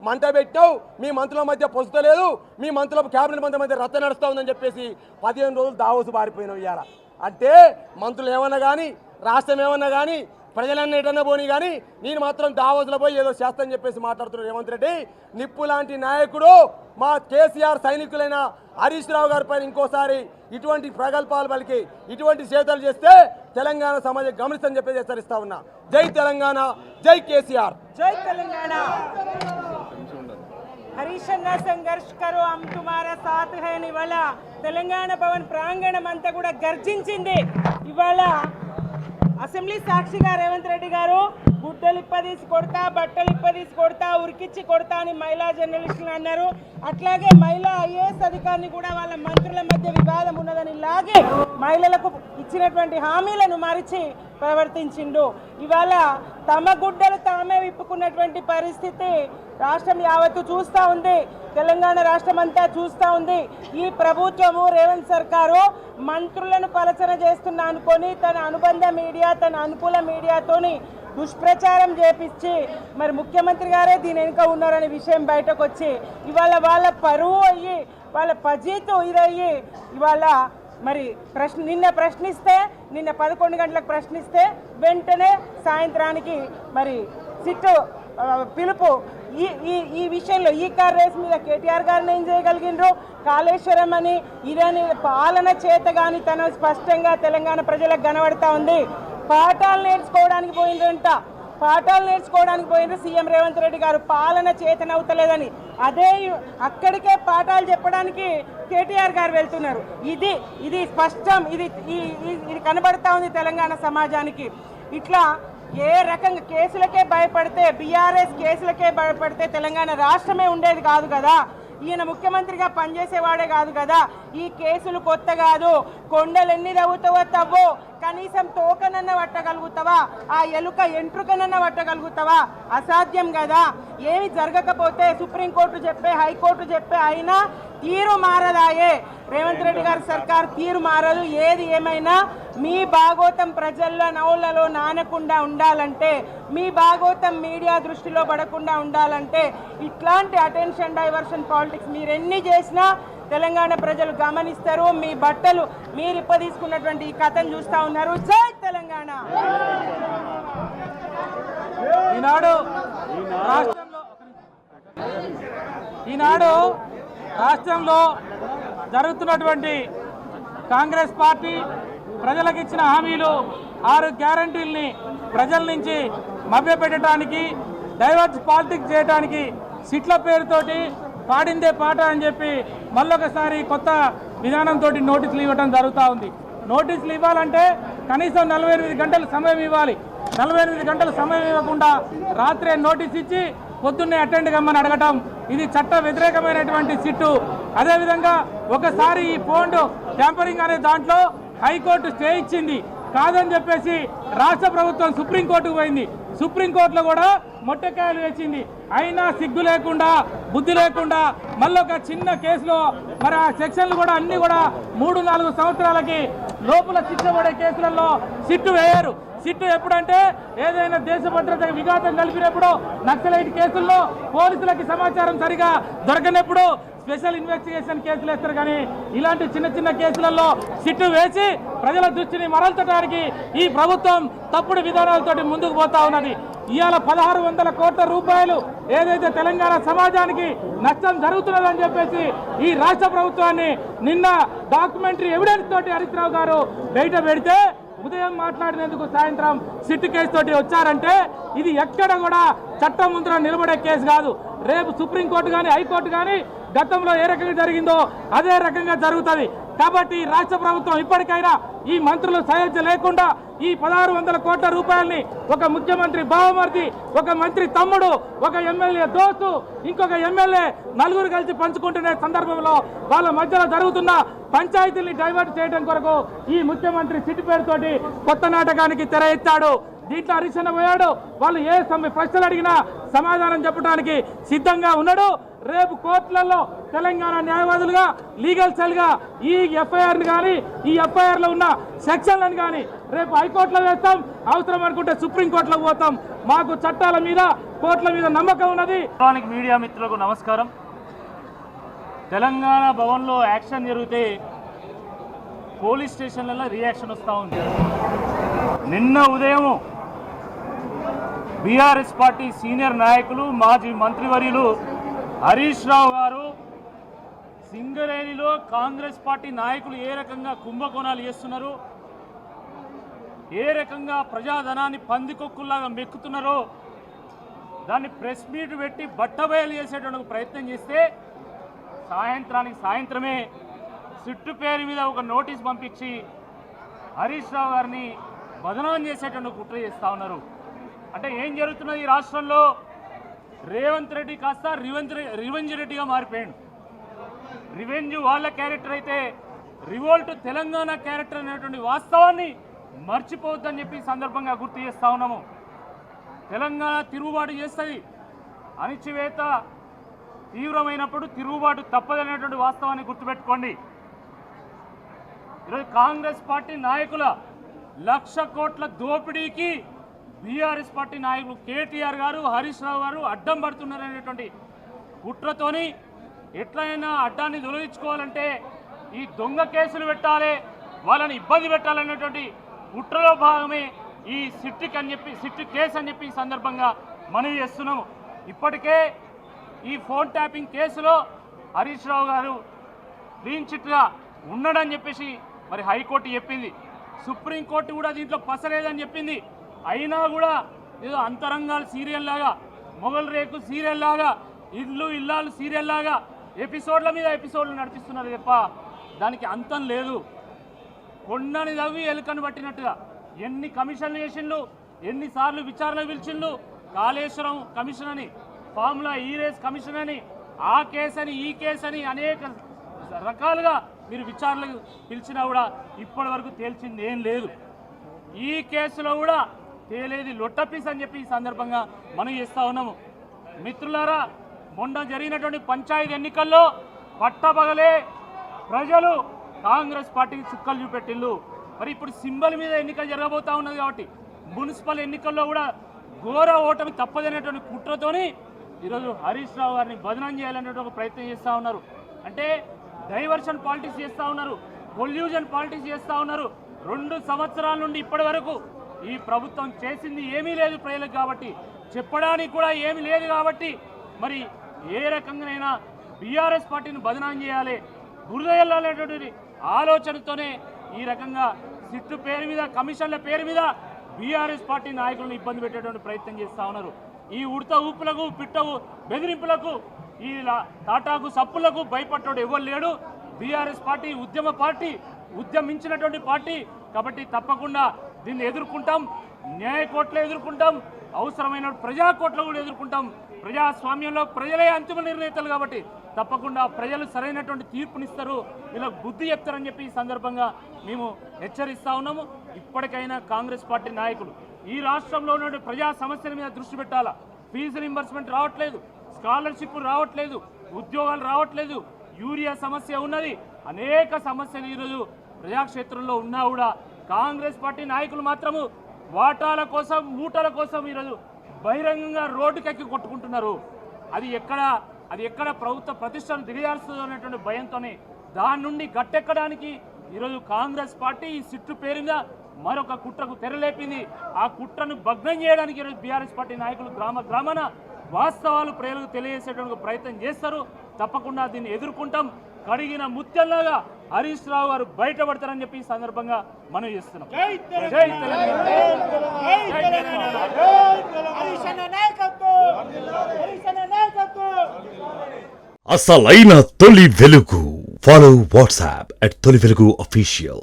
మంట పెట్టావు, మీ మంత్రుల మధ్య పొసుతలేదు, మీ మంత్రుల క్యాబినెట్ మంత్రి మధ్య రచ్చ నడుస్తూ ఉందని చెప్పేసి 15 రోజులు దావోసు బారిపోయినావు ఇవాళ. అంటే మంత్రులు ఏమన్నా కానీ, రాష్ట్రం ఏమన్నా కానీ, ప్రజలన్నీ ఎటన్నా పోనీ కానీ నేను మాత్రం దావోసులో పోయి ఏదో చేస్తానని చెప్పేసి మాట్లాడుతున్నాడు రేవంత్ రెడ్డి. నిప్పు లాంటి నాయకుడు మా కేసీఆర్ సైనికులైన హరీష్ రావు గారి పైన ఇంకోసారి ఇటువంటి ప్రగల్భాలు పలికి ఇటువంటి చేతలు చేస్తే తెలంగాణ సమాజం గమనిస్తని చెప్పేసి హెచ్చరిస్తా ఉన్నా. జై తెలంగాణ, జై కేసీఆర్, జై తెలంగాణ. హరీష్ అన్న సంఘర్ష్ కరో హమ్ తుమారా సాత్ హై అని ఇవాళ తెలంగాణ భవన్ ప్రాంగణం అంతా కూడా గర్జించింది. ఇవాళ అసెంబ్లీ సాక్షిగా రేవంత్ రెడ్డి గారు గుడ్డలు ఇప్పదీసి కొడతా, బట్టలు ఇప్పదీసి కొడతా, ఉరికిచ్చి కొడతా అని మహిళా జర్నలిస్టులు అన్నారు. అట్లాగే మహిళా ఐఏఎస్ అధికారిని కూడా వాళ్ళ మంత్రుల మధ్య వివాదం ఉన్నదని లాగి మహిళలకు ఇచ్చినటువంటి హామీలను మరిచి ప్రవర్తించిండు. ఇవాళ తమ గుడ్డలు తామే విప్పుకున్నటువంటి పరిస్థితి రాష్ట్రం యావత్తు చూస్తూ ఉంది, తెలంగాణ రాష్ట్రం అంతా చూస్తూ ఉంది. ఈ ప్రభుత్వము రేవంత్ సర్కారు మంత్రులను పలచన చేస్తున్నా అనుకొని తన అనుబంధ మీడియా, తన అనుకూల మీడియాతోని దుష్ప్రచారం చేపించి మరి ముఖ్యమంత్రి గారే దీని వెనుక ఉన్నారనే విషయం బయటకు వచ్చి ఇవాళ వాళ్ళ పరువు అయ్యి, వాళ్ళ పజీతు ఇదయ్యి ఇవాళ మరి నిన్న 11 గంటలకు ప్రశ్నిస్తే వెంటనే సాయంత్రానికి మరి సిట్టు పిలుపు. ఈ విషయంలో ఈ కార్ రేస్ మీద కేటీఆర్ గారిని ఏం చేయగలిగినరు? కాళేశ్వరం అని ఇదని పాలన చేత కానీ తన స్పష్టంగా తెలంగాణ ప్రజలకు కనబడతా ఉంది. పాఠాలు నేర్చుకోవడానికి పోయిండ్రు సీఎం రేవంత్ రెడ్డి గారు, పాలన చేతనవుతలేదని. అక్కడికే పాఠాలు చెప్పడానికి కేటీఆర్ గారు వెళ్తున్నారు. ఇది స్పష్టం, ఇది కనబడతా ఉంది తెలంగాణ సమాజానికి. ఇట్లా ఏ రకంగా కేసులకే భయపడితే, బీఆర్ఎస్ కేసులకే భయపడితే తెలంగాణ రాష్ట్రమే ఉండేది కాదు కదా. ఈయన ముఖ్యమంత్రిగా పనిచేసేవాడే కాదు కదా. ఈ కేసులు కొత్త కాదు. కొండలు ఎన్ని తవ్వుతావో తవ్వు, కనీసం తోకనన్న పట్టగలుగుతావా? ఆ ఎలుక ఎంట్రుకనన్న పట్టగలుగుతావా? అసాధ్యం కదా. ఏమి జరగకపోతే సుప్రీంకోర్టు చెప్పే, హైకోర్టు చెప్పే అయినా తీరు మారదాయే. రేవంత్ రెడ్డి గారి సర్కార్ తీరు మారదు. ఏది ఏమైనా మీ భాగోతం ప్రజల నౌళ్లలో నానకుండా ఉండాలంటే, మీ భాగోతం మీడియా దృష్టిలో పడకుండా ఉండాలంటే ఇట్లాంటి అటెన్షన్ డైవర్షన్ పాలిటిక్స్ మీరెన్ని చేసినా తెలంగాణ ప్రజలు గమనిస్తారు. మీ బట్టలు మీరు ఇప్పదీసుకున్నటువంటి ఈ కథను చూస్తూ ఉన్నారు. జై తెలంగాణ. ఈనాడు రాష్ట్రంలో జరుగుతున్నటువంటి కాంగ్రెస్ పార్టీ ప్రజలకు ఇచ్చిన హామీలు 6 గ్యారంటీల్ని ప్రజల నుంచి మభ్యపెట్టడానికి, డైవర్స్ పాలిటిక్స్ చేయడానికి సిట్ల పేరుతోటి పాడిందే పాట అని చెప్పి మళ్ళొకసారి కొత్త విధానంతో నోటీసులు ఇవ్వడం జరుగుతూ ఉంది. నోటీసులు ఇవ్వాలంటే కనీసం 48 గంటల సమయం ఇవ్వాలి. 48 గంటల సమయం ఇవ్వకుండా రాత్రే నోటీస్ ఇచ్చి పొద్దున్నే అటెండ్ కమ్మని అడగటం ఇది చట్ట వ్యతిరేకమైనటువంటి సిట్టు. అదేవిధంగా ఒకసారి ఈ ఫోన్ ట్యాంపరింగ్ అనే దాంట్లో హైకోర్టు స్టే ఇచ్చింది. కాదని చెప్పేసి రాష్ట్ర ప్రభుత్వం సుప్రీంకోర్టుకు పోయింది. సుప్రీంకోర్టులో కూడా మొట్టకాయలు వేసింది. అయినా సిగ్గు లేకుండా, బుద్ధి లేకుండా మళ్ళీ ఒక చిన్న కేసులో మరి ఆ సెక్షన్లు కూడా అన్ని కూడా 3-4 సంవత్సరాలకి లోపల శిక్ష పడే కేసులలో సిట్టు వేయరు. సిట్టు ఎప్పుడంటే ఏదైనా దేశ భద్రతకు విఘాతం కలిపినప్పుడు, నక్సలైట్ కేసుల్లో పోలీసులకి సమాచారం సరిగా దొరకనప్పుడు స్పెషల్ ఇన్వెస్టిగేషన్ కేసులు వేస్తారు. కానీ ఇలాంటి చిన్న చిన్న కేసులలో సిట్టు వేసి ప్రజల దృష్టిని మరల్చడానికి ఈ ప్రభుత్వం తప్పుడు విధానాలతోటి ముందుకు పోతా ఉన్నది. ఇవాళ 1600 కోట్ల రూపాయలు ఏదైతే తెలంగాణ సమాజానికి నష్టం జరుగుతున్నదని చెప్పేసి ఈ రాష్ట్ర ప్రభుత్వాన్ని నిన్న డాక్యుమెంటరీ ఎవిడెన్స్ తోటి హరీష్ రావు గారు బయట పెడితే ఉదయం మాట్లాడినందుకు సాయంత్రం సిట్టు కేసు తోటి వచ్చారంటే ఇది ఎక్కడ కూడా చట్టం ముందర నిలబడే కేసు కాదు. రేపు సుప్రీంకోర్టు కానీ, హైకోర్టు కానీ గతంలో ఏ రకంగా జరిగిందో అదే రకంగా జరుగుతుంది. కాబట్టి రాష్ట్ర ప్రభుత్వం ఇప్పటికైనా ఈ మంత్రులు సహాయం లేకుండా ఈ 1600 కోట్ల రూపాయలని ఒక ముఖ్యమంత్రి బావమర్ది, ఒక మంత్రి తమ్ముడు, ఒక ఎమ్మెల్యే దోస్తు, ఇంకొక ఎమ్మెల్యే నలుగురు కలిసి పంచుకుంటున్న సందర్భంలో వాళ్ళ మధ్యలో జరుగుతున్న పంచాయతీల్ని డైవర్ట్ చేయడం కొరకు ఈ ముఖ్యమంత్రి సిట్టు పేరుతోటి కొత్త నాటకానికి తెర ఎత్తాడు. దీంట్లో హరీష్ అన్న పోయాడు. వాళ్ళు ఏ ప్రశ్నలు అడిగినా సమాధానం చెప్పడానికి సిద్ధంగా ఉన్నాడు. రేపు కోర్టులలో తెలంగాణ న్యాయవాదులుగా, లీగల్ సెల్గా ఈ ఎఫ్ఐఆర్ని కానీ, ఈ ఎఫ్ఐఆర్లో ఉన్న సెక్షన్లను కానీ రేపు హైకోర్టులో వేస్తాం. అవసరం అనుకుంటే సుప్రీంకోర్టులో పోతాం. మాకు చట్టాల మీద కోట్ల మీద నమ్మకం ఉన్నది. మీడియా మిత్రులకు నమస్కారం. తెలంగాణ భవన్లో యాక్షన్ జరిగితే పోలీస్ స్టేషన్లలో రియాక్షన్ వస్తూ ఉంది. నిన్న ఉదయం బీఆర్ఎస్ పార్టీ సీనియర్ నాయకులు మాజీ మంత్రివర్యులు హరీష్ రావు గారు సింగరేణిలో కాంగ్రెస్ పార్టీ నాయకులు ఏ రకంగా కుంభకోణాలు చేస్తున్నారో, ఏ రకంగా ప్రజాధనాన్ని పందికొక్కుల్లాగా మెక్కుతున్నారో దాన్ని ప్రెస్ మీట్ పెట్టి బట్టబయలు చేసేటువంటి ప్రయత్నం చేస్తే సాయంత్రమే సిట్టు పేరు మీద ఒక నోటీస్ పంపించి హరీష్ రావు గారిని బదనాం చేసేటువంటి కుట్ర చేస్తూ ఉన్నారు. అంటే ఏం జరుగుతున్నది? ఈ రాష్ట్రంలో రేవంత్ రెడ్డి కాస్త రివెంజ్ రెడ్డిగా మారిపోయాడు. రివెంజ్ వాళ్ళ క్యారెక్టర్ అయితే రివోల్ట్ తెలంగాణ క్యారెక్టర్ అనేటువంటి వాస్తవాన్ని మర్చిపోవద్దని చెప్పి సందర్భంగా గుర్తు చేస్తూ ఉన్నాము. తెలంగాణ తిరుగుబాటు చేస్తుంది. అణిచివేత తీవ్రమైనప్పుడు తిరుగుబాటు తప్పదనేటువంటి వాస్తవాన్ని గుర్తుపెట్టుకోండి. ఈరోజు కాంగ్రెస్ పార్టీ నాయకుల 1,00,000 కోట్ల దోపిడీకి బీఆర్ఎస్ పార్టీ నాయకులు కేటీఆర్ గారు, హరీష్ రావు గారు అడ్డం పడుతున్నారనేటువంటి కుట్రతోని ఎట్లయినా అడ్డాన్ని తొలగించుకోవాలంటే ఈ దొంగ కేసులు పెట్టాలి, వాళ్ళని ఇబ్బంది పెట్టాలనేటువంటి కుట్రలో భాగమే ఈ సిట్టు కేసు అని చెప్పి ఈ సందర్భంగా మనవి చేస్తున్నాము. ఇప్పటికే ఈ ఫోన్ ట్యాపింగ్ కేసులో హరీష్ రావు గారు క్లీన్ చిట్గా ఉన్నాడని చెప్పేసి మరి హైకోర్టు చెప్పింది. సుప్రీంకోర్టు కూడా దీంట్లో పసలేదని చెప్పింది. అయినా కూడా ఏదో అంతరంగాలు సీరియల్ లాగా, మొగల్ రేకు సీరియల్ లాగా, ఇల్లు ఇల్లాలు సీరియల్ లాగా ఎపిసోడ్ల మీద ఎపిసోడ్లు నడిపిస్తున్నారు తప్ప దానికి అంతం లేదు. కొండని తవ్వి ఎలుకను పట్టినట్టుగా ఎన్ని కమిషన్లు చేసిండ్రు, ఎన్నిసార్లు విచారణ పిలిచిండ్రు. కాళేశ్వరం కమిషన్ అని, ఫార్ములా ఈరేస్ కమిషన్ అని, ఆ కేసు అని, ఈ కేసు అని అనేక రకాలుగా మీరు విచారణకు పిలిచినా కూడా ఇప్పటి వరకు తేల్చింది ఏం లేదు. ఈ కేసులో కూడా తేలేది లొట్టపీస్ అని చెప్పి ఈ సందర్భంగా మనం చేస్తూ ఉన్నాము. మిత్రులారా, మొన్న జరిగినటువంటి పంచాయతీ ఎన్నికల్లో పట్టపగలే ప్రజలు కాంగ్రెస్ పార్టీకి చుక్కలు చూపెట్టిళ్ళు. మరి ఇప్పుడు సింబల్ మీద ఎన్నికలు జరగబోతూ ఉన్నది కాబట్టి మున్సిపల్ ఎన్నికల్లో కూడా ఘోర ఓటమి తప్పదనేటువంటి కుట్రతోని ఈరోజు హరీష్ రావు గారిని బదనాం చేయాలనేటువంటి ఒక ప్రయత్నం చేస్తూ ఉన్నారు. అంటే డైవర్షన్ పాలిటిక్స్ చేస్తూ ఉన్నారు, పొల్యూషన్ పాలిటిక్స్ చేస్తూ ఉన్నారు. 2 సంవత్సరాల నుండి ఇప్పటి వరకు ఈ ప్రభుత్వం చేసింది ఏమీ లేదు ప్రజలకు, కాబట్టి చెప్పడానికి కూడా ఏమీ లేదు. కాబట్టి మరి ఏ రకంగానైనా బీఆర్ఎస్ పార్టీని బదనాం చేయాలి, బురద వెళ్ళాలనేటువంటి ఆలోచనతోనే ఈ రకంగా సిట్టు పేరు మీద, కమిషన్ల పేరు మీద బీఆర్ఎస్ పార్టీ నాయకులను ఇబ్బంది పెట్టేటువంటి ప్రయత్నం చేస్తూ ఉన్నారు. ఈ ఉడత ఊపులకు, పిట్టవు బెదిరింపులకు, ఈ తాటాకు సప్పులకు భయపడ్డాడు ఎవరు లేడు. బీఆర్ఎస్ పార్టీ ఉద్యమ పార్టీ, ఉద్యమించినటువంటి పార్టీ. కాబట్టి తప్పకుండా దీన్ని ఎదుర్కొంటాం, న్యాయ కోర్టులో ఎదుర్కొంటాం, అవసరమైన ప్రజా కోర్టులో కూడా ఎదుర్కొంటాం. ప్రజాస్వామ్యంలో ప్రజలే అంతిమ నిర్ణేతలు కాబట్టి తప్పకుండా ప్రజలు సరైనటువంటి తీర్పునిస్తారు, వీళ్ళకి బుద్ధి చెప్తారని చెప్పి ఈ సందర్భంగా మేము హెచ్చరిస్తూ ఉన్నాము. ఇప్పటికైనా కాంగ్రెస్ పార్టీ నాయకులు ఈ రాష్ట్రంలో ఉన్నటువంటి ప్రజా సమస్యల మీద దృష్టి పెట్టాలా. ఫీజు రింబర్స్మెంట్ రావట్లేదు, స్కాలర్షిప్ రావట్లేదు, ఉద్యోగాలు రావట్లేదు, యూరియా సమస్య ఉన్నది, అనేక సమస్యలు ఈరోజు ప్రజాక్షేత్రంలో ఉన్నా కూడా కాంగ్రెస్ పార్టీ నాయకులు మాత్రము వాటాల కోసం, మూటల కోసం ఈరోజు బహిరంగంగా రోడ్డుకెక్కి కొట్టుకుంటున్నారు. అది ఎక్కడ ప్రభుత్వ ప్రతిష్టను దిగజారుస్తుందో అనేటువంటి భయంతోనే దాని నుండి గట్టెక్కడానికి ఈరోజు కాంగ్రెస్ పార్టీ ఈ సిట్టు పేరుగా మరొక కుట్రకు తెరలేపింది. ఆ కుట్రను భగ్నం చేయడానికి ఈరోజు బీఆర్ఎస్ పార్టీ నాయకులు గ్రామాన వాస్తవాలు ప్రజలకు తెలియజేసేటువంటి ప్రయత్నం చేస్తారు. తప్పకుండా దీన్ని ఎదుర్కొంటాం. కడిగిన ముత్యంలాగా హరీష్ రావు గారు బయటపడతారని చెప్పి ఈ సందర్భంగా మనం చేస్తున్నాం. అసలైన తొలి వెలుగు. ఫాలో వాట్సాప్ @తొలి వెలుగు official.